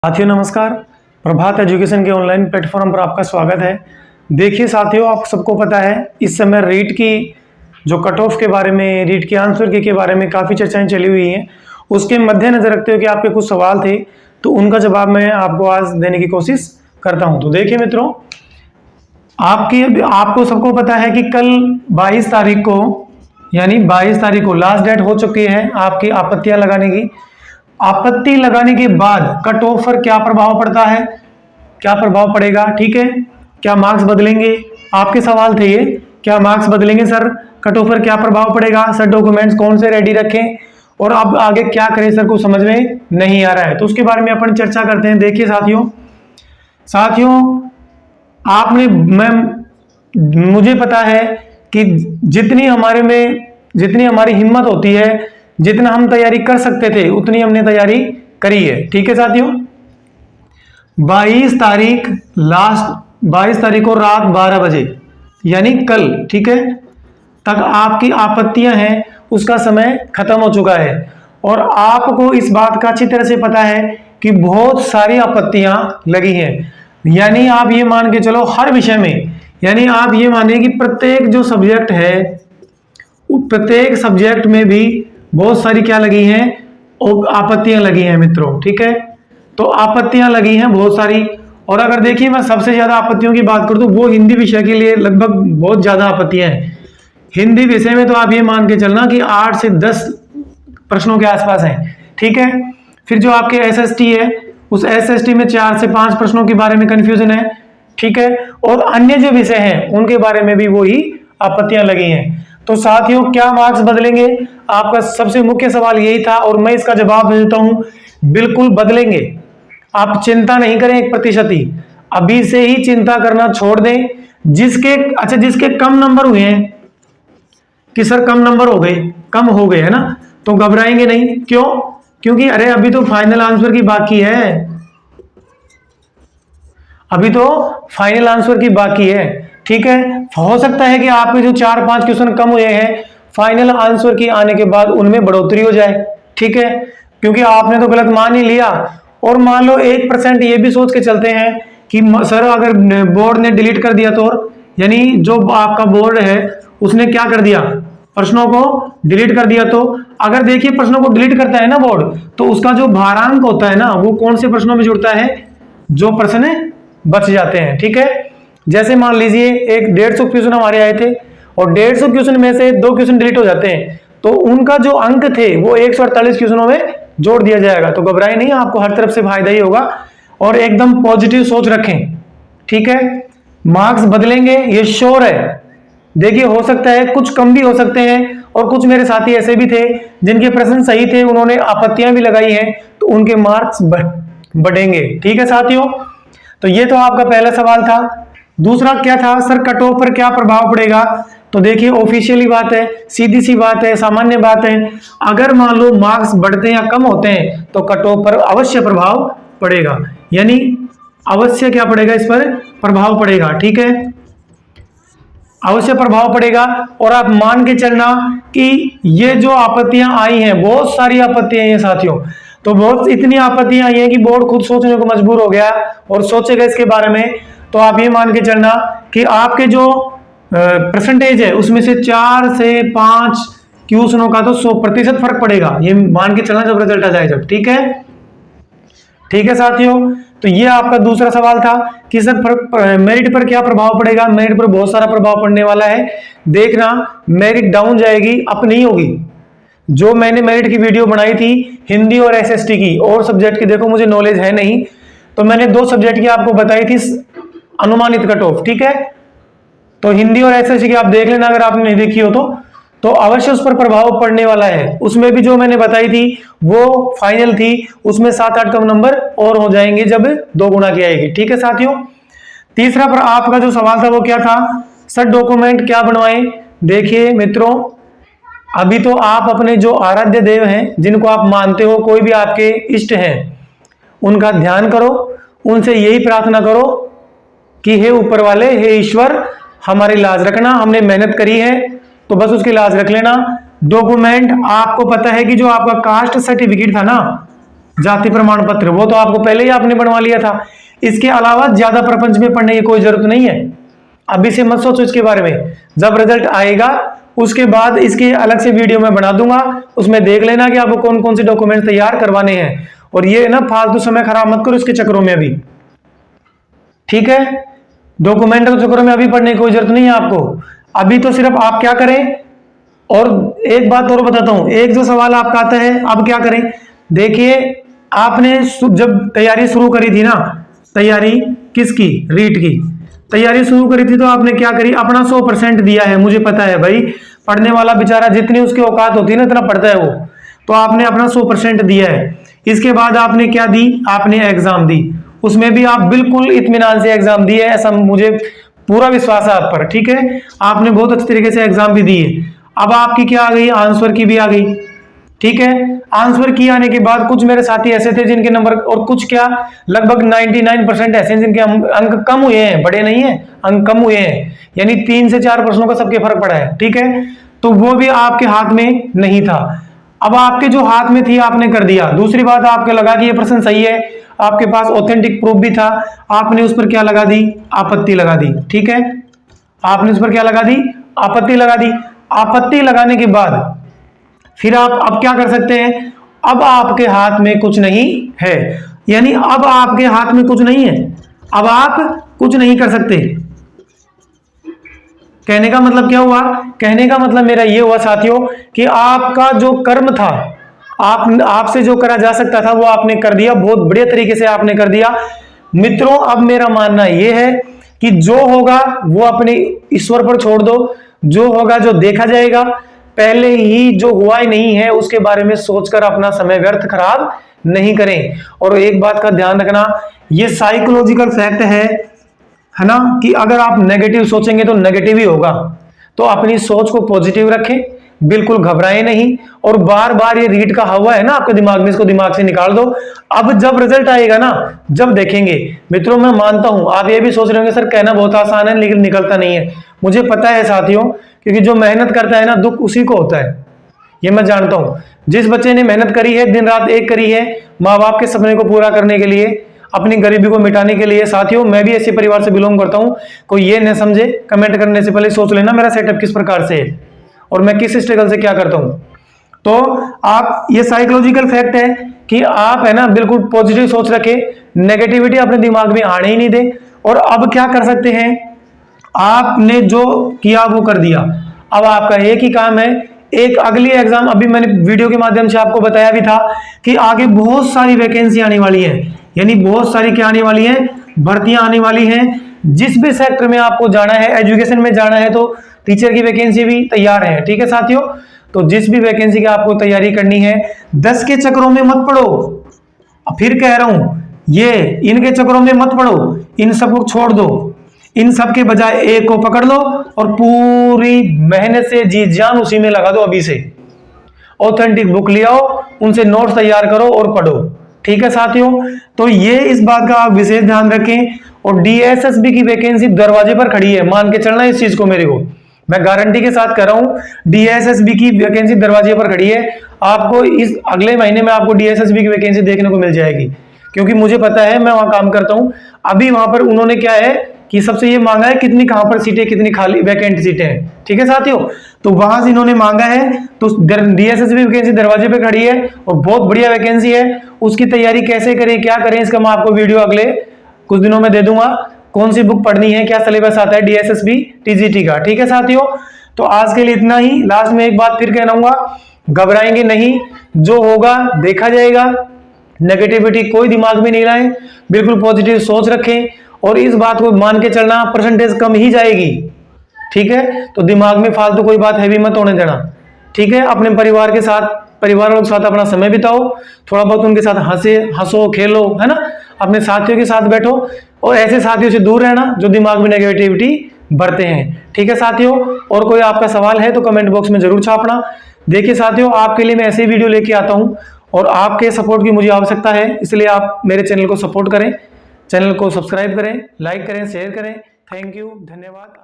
साथियों नमस्कार। प्रभात एजुकेशन के ऑनलाइन प्लेटफॉर्म पर आपका स्वागत है। देखिए साथियों, आप सबको पता है इस समय रीट की जो कट ऑफ के बारे में, रीट के आंसर के बारे में काफ़ी चर्चाएं चली हुई हैं। उसके मद्देनजर रखते हुए कि आपके कुछ सवाल थे तो उनका जवाब मैं आपको आज देने की कोशिश करता हूं। तो देखिए मित्रों, आपको सबको पता है कि कल 22 तारीख को, यानी 22 तारीख को लास्ट डेट हो चुकी है आपकी आपत्तियां लगाने की। आपत्ति लगाने के बाद कट ऑफ पर क्या प्रभाव पड़ता है, क्या प्रभाव पड़ेगा, ठीक है, क्या मार्क्स बदलेंगे, आपके सवाल थे ये। क्या मार्क्स बदलेंगे सर, कट ऑफ पर क्या प्रभाव पड़ेगा सर, डॉक्यूमेंट्स कौन से रेडी रखें और अब आगे क्या करें सर, को समझ में नहीं आ रहा है। तो उसके बारे में अपन चर्चा करते हैं। देखिए साथियों आपने मुझे पता है कि जितनी हमारी हिम्मत होती है, जितना हम तैयारी कर सकते थे उतनी हमने तैयारी करी है, ठीक है साथियों। 22 तारीख को रात 12 बजे यानी कल, ठीक है, तक आपकी आपत्तियां हैं उसका समय खत्म हो चुका है और आपको इस बात का अच्छी तरह से पता है कि बहुत सारी आपत्तियां लगी हैं। यानी आप ये मान के चलो हर विषय में, यानी आप ये मानिए कि प्रत्येक जो सब्जेक्ट है, प्रत्येक सब्जेक्ट में भी बहुत सारी क्या लगी हैं, आपत्तियां लगी हैं मित्रों, ठीक है। तो आपत्तियां लगी हैं बहुत सारी। और अगर देखिए मैं सबसे ज्यादा आपत्तियों की बात करूं तो वो हिंदी विषय के लिए लगभग बहुत ज्यादा आपत्तियां हैं। हिंदी विषय में तो आप ये मान के चलना कि 8 से 10 प्रश्नों के आसपास हैं, ठीक है। फिर जो आपके एसएसटी है, उस एसएसटी में 4 से 5 प्रश्नों के बारे में कंफ्यूजन है, ठीक है। और अन्य जो विषय हैं उनके बारे में भी वही आपत्तियां लगी हैं। तो साथियों क्या मार्क्स बदलेंगे, आपका सबसे मुख्य सवाल यही था और मैं इसका जवाब देता हूं, बिल्कुल बदलेंगे। आप चिंता नहीं करें 1% ही, अभी से ही चिंता करना छोड़ दें। जिसके कम नंबर हुए हैं कि सर कम नंबर कम हो गए है ना, तो घबराएंगे नहीं। क्यों? क्योंकि अरे अभी तो फाइनल आंसर की बाकी है, अभी तो फाइनल आंसर की बाकी है, ठीक है। हो सकता है कि आपके जो 4-5 क्वेश्चन कम हुए हैं फाइनल आंसर की आने के बाद उनमें बढ़ोतरी हो जाए, ठीक है, क्योंकि आपने तो गलत मान ही लिया। और मान लो 1% ये भी सोच के चलते हैं कि सर अगर बोर्ड ने डिलीट कर दिया तो, यानी जो आपका बोर्ड है उसने क्या कर दिया, प्रश्नों को डिलीट कर दिया। तो अगर देखिए प्रश्नों को डिलीट करता है ना बोर्ड, तो उसका जो भारांक होता है ना वो कौन से प्रश्नों में जुड़ता है, जो प्रश्न बच जाते हैं, ठीक है। जैसे मान लीजिए एक 150 क्वेश्चन हमारे आए थे और 150 क्वेश्चन में से 2 क्वेश्चन डिलीट हो जाते हैं, तो उनका जो अंक थे वो 148 क्वेश्चनों में जोड़ दिया जाएगा। तो घबराए नहीं, आपको हर तरफ से फायदा ही होगा और एकदम पॉजिटिव सोच रखें, ठीक है। मार्क्स बदलेंगे ये श्योर है। देखिए हो सकता है कुछ कम भी हो सकते हैं और कुछ मेरे साथी ऐसे भी थे जिनके प्रश्न सही थे, उन्होंने आपत्तियां भी लगाई हैं, तो उनके मार्क्स बढ़ेंगे, ठीक है साथियों। तो ये तो आपका पहला सवाल था। दूसरा क्या था सर, कट ऑफ पर क्या प्रभाव पड़ेगा। तो देखिए ऑफिशियली बात है, सीधी सी बात है, सामान्य बात है, अगर मान लो मार्क्स बढ़ते हैं या कम होते हैं तो कट ऑफ पर अवश्य प्रभाव पड़ेगा, यानी अवश्य क्या पड़ेगा, इस पर प्रभाव पड़ेगा, ठीक है, अवश्य प्रभाव पड़ेगा। और आप मान के चलना कि ये जो आपत्तियां आई हैं, बहुत सारी आपत्तियां हैं साथियों, तो बहुत इतनी आपत्तियां आई हैं कि बोर्ड खुद सोचने को मजबूर हो गया और सोचेगा इसके बारे में। तो आप ये मान के चलना कि आपके जो परसेंटेज है उसमें से 4 से 5 क्वेश्चनों का तो 100% फर्क पड़ेगा, ये मान के चलना जब रिजल्ट आ जाए जब, ठीक है, ठीक है साथियों। तो ये आपका दूसरा सवाल था कि सर मेरिट पर क्या प्रभाव पड़ेगा। मेरिट पर बहुत सारा प्रभाव पड़ने वाला है। देखना मेरिट डाउन जाएगी, अप नहीं होगी। जो मैंने मेरिट की वीडियो बनाई थी हिंदी और एसएसटी की, और सब्जेक्ट की देखो मुझे नॉलेज है नहीं, तो मैंने 2 सब्जेक्ट की आपको बताई थी अनुमानित कट ऑफ, ठीक है। तो हिंदी और एसएसटी की आप देख लेना अगर आपने नहीं देखी हो तो अवश्य उस पर प्रभाव पड़ने वाला है। उसमें भी जो मैंने बताई थी वो फाइनल थी, उसमें 7-8 कम नंबर और हो जाएंगे जब 2 गुना की आएगी, ठीक है साथियों। तीसरा पर आपका जो सवाल था वो क्या था, सर डॉक्यूमेंट क्या बनवाएं। देखिए मित्रों, अभी तो आप अपने जो आराध्य देव हैं, जिनको आप मानते हो, कोई भी आपके इष्ट हैं, उनका ध्यान करो, उनसे यही प्रार्थना करो कि हे ऊपर वाले, हे ईश्वर, हमारी लाज रखना, हमने मेहनत करी है तो बस उसकी लाज रख लेना। डॉक्यूमेंट आपको पता है कि जो आपका कास्ट सर्टिफिकेट था ना, जाति प्रमाण पत्र, वो तो आपको पहले ही आपने बनवा लिया था। इसके अलावा ज्यादा प्रपंच में पढ़ने की कोई जरूरत नहीं है, अभी से मत सोचो इसके बारे में। जब रिजल्ट आएगा उसके बाद इसकी अलग से वीडियो में बना दूंगा, उसमें देख लेना कि आपको कौन कौन से डॉक्यूमेंट तैयार करवाने हैं। और ये ना फालतू समय खराब मत करो इसके चक्रों में अभी, ठीक है। डॉक्यूमेंट के चक्रों में अभी पढ़ने की कोई जरूरत नहीं है आपको। अभी तो सिर्फ आप क्या करें, और एक बात और बताता हूं, एक जो सवाल आपका आता है अब क्या करें, देखिए आपने जब तैयारी शुरू करी थी ना, तैयारी किसकी, रीट की तैयारी शुरू करी थी, तो आपने क्या करी, अपना 100% दिया है। मुझे पता है भाई, पढ़ने वाला बेचारा जितनी उसकी औकात होती है ना इतना पढ़ता है वो, तो आपने अपना 100% दिया है। इसके बाद आपने क्या दी, आपने एग्जाम दी, उसमें भी आप बिल्कुल इत्मीनान से एग्जाम दिए, ऐसा मुझे पूरा विश्वास है आप पर, ठीक है। आपने बहुत अच्छे तरीके से एग्जाम भी दिए। अब आपकी क्या आ गई, आंसर की भी आ गई, ठीक है। आंसर की आने के बाद कुछ मेरे साथी ऐसे थे जिनके नंबर, और कुछ क्या लगभग 99% ऐसे जिनके अंक कम हुए हैं, बड़े नहीं है, अंक कम हुए हैं, यानी 3 से 4 प्रश्नों का सबके फर्क पड़ा है, ठीक है। तो वो भी आपके हाथ में नहीं था, अब आपके जो हाथ में थी आपने कर दिया। दूसरी बात, आपको लगा कि ये प्रश्न सही है, आपके पास ऑथेंटिक प्रूफ भी था, आपने उस पर क्या लगा दी, आपत्ति लगा दी, ठीक है। आपने उस पर क्या लगा दी, आपत्ति लगा दी। आपत्ति लगाने के बाद फिर आप अब क्या कर सकते हैं, अब आपके हाथ में कुछ नहीं है, यानी अब आपके हाथ में कुछ नहीं है, अब आप कुछ नहीं कर सकते। कहने का मतलब क्या हुआ, कहने का मतलब मेरा ये हुआ साथियों कि आपका जो कर्म था, आपसे जो करा जा सकता था वो आपने कर दिया, बहुत बढ़िया तरीके से आपने कर दिया। मित्रों अब मेरा मानना यह है कि जो होगा वो अपने ईश्वर पर छोड़ दो, जो होगा जो देखा जाएगा। पहले ही जो हुआ ही नहीं है उसके बारे में सोचकर अपना समय व्यर्थ खराब नहीं करें। और एक बात का ध्यान रखना, ये साइकोलॉजिकल फैक्ट है ना, कि अगर आप नेगेटिव सोचेंगे तो नेगेटिव ही होगा। तो अपनी सोच को पॉजिटिव रखें, बिल्कुल घबराएं नहीं, और बार बार ये रीड का हवा है ना आपके दिमाग में, इसको दिमाग से निकाल दो। अब जब रिजल्ट आएगा ना, जब देखेंगे मित्रों, मैं मानता हूं आप ये भी सोच रहे होंगे सर कहना बहुत आसान है लेकिन निकलता नहीं है। मुझे पता है साथियों, क्योंकि जो मेहनत करता है ना दुख उसी को होता है, ये मैं जानता हूं। जिस बच्चे ने मेहनत करी है, दिन रात एक करी है माँ बाप के सपने को पूरा करने के लिए, अपनी गरीबी को मिटाने के लिए, साथियों मैं भी ऐसे परिवार से बिलोंग करता हूं। कोई ये न समझे, कमेंट करने से पहले सोच लेना मेरा सेटअप किस प्रकार से है और मैं किस स्ट्रगल से क्या करता हूं। तो आप, ये साइकोलॉजिकल फैक्ट है कि आप है ना बिल्कुल पॉजिटिव सोच रखें, नेगेटिविटी अपने दिमाग में आने ही नहीं दे। और अब क्या कर सकते हैं, आपने जो किया वो कर दिया, अब आपका एक ही काम है, एक अगली एग्जाम, अभी मैंने वीडियो के माध्यम से आपको बताया भी था कि आगे बहुत सारी वैकेंसी आने वाली है, यानी बहुत सारी क्या आने वाली है, भर्तियां आने वाली हैं। जिस भी सेक्टर में आपको जाना है, एजुकेशन में जाना है तो टीचर की वैकेंसी भी तैयार है, ठीक है साथियों। तो जिस भी वैकेंसी की आपको तैयारी करनी है, 10 के चक्रों में मत पड़ो। फिर कह रहा हूं, ये इनके चक्रों में मत पड़ो, इन सबको छोड़ दो, इन सब के बजाय एक को पकड़ लो और पूरी मेहनत से जी जान उसी में लगा दो। अभी से ऑथेंटिक बुक ले आओ, उनसे नोट्स तैयार करो और पढ़ो, ठीक है साथियों। तो ये इस बात का आप विशेष ध्यान रखें। और डीएसएसबी की वैकेंसी दरवाजे पर खड़ी है, मान के चलना इस चीज को, मेरे को मैं गारंटी के साथ कर रहा हूं, डीएसएसबी की वैकेंसी दरवाजे पर खड़ी है। आपको इस अगले महीने में आपको डीएसएसबी की वैकेंसी देखने को मिल जाएगी, क्योंकि मुझे पता है, मैं वहां काम करता हूं। अभी वहां पर उन्होंने क्या है कि सबसे ये मांगा है कितनी, कहां पर सीटें, कितनी खाली वैकेंट सीटें हैं, ठीक है साथियों। तो वहां से इन्होंने मांगा है, तो डीएसएसबी वैकेंसी दरवाजे पे खड़ी है और बहुत बढ़िया वैकेंसी है। उसकी तैयारी कैसे करें, क्या करें, इसका मैं आपको वीडियो अगले कुछ दिनों में दे दूंगा, कौन सी बुक पढ़नी है, क्या सिलेबस आता है डीएसएसबी टीजीटी का, ठीक है साथियों। तो आज के लिए इतना ही। लास्ट में एक बात फिर कहना, घबराएंगे नहीं, जो होगा देखा जाएगा। नेगेटिविटी कोई दिमाग में नहीं लाएं, बिल्कुल पॉजिटिव सोच रखें और इस बात को मान के चलना, परसेंटेज कम ही जाएगी, ठीक है। तो दिमाग में फालतू कोई बात हैवी मत होने देना, ठीक है। अपने परिवार के साथ, परिवार वालों के साथ अपना समय बिताओ, थोड़ा बहुत उनके साथ हंसो खेलो, है ना, अपने साथियों के साथ बैठो और ऐसे साथियों से दूर रहना जो दिमाग में नेगेटिविटी भरते हैं, ठीक है साथियों। और कोई आपका सवाल है तो कमेंट बॉक्स में जरूर छापना। देखिए साथियों, आपके लिए मैं ऐसे ही वीडियो लेके आता हूं और आपके सपोर्ट की मुझे आवश्यकता है, इसलिए आप मेरे चैनल को सपोर्ट करें, चैनल को सब्सक्राइब करें, लाइक करें, शेयर करें। थैंक यू, धन्यवाद।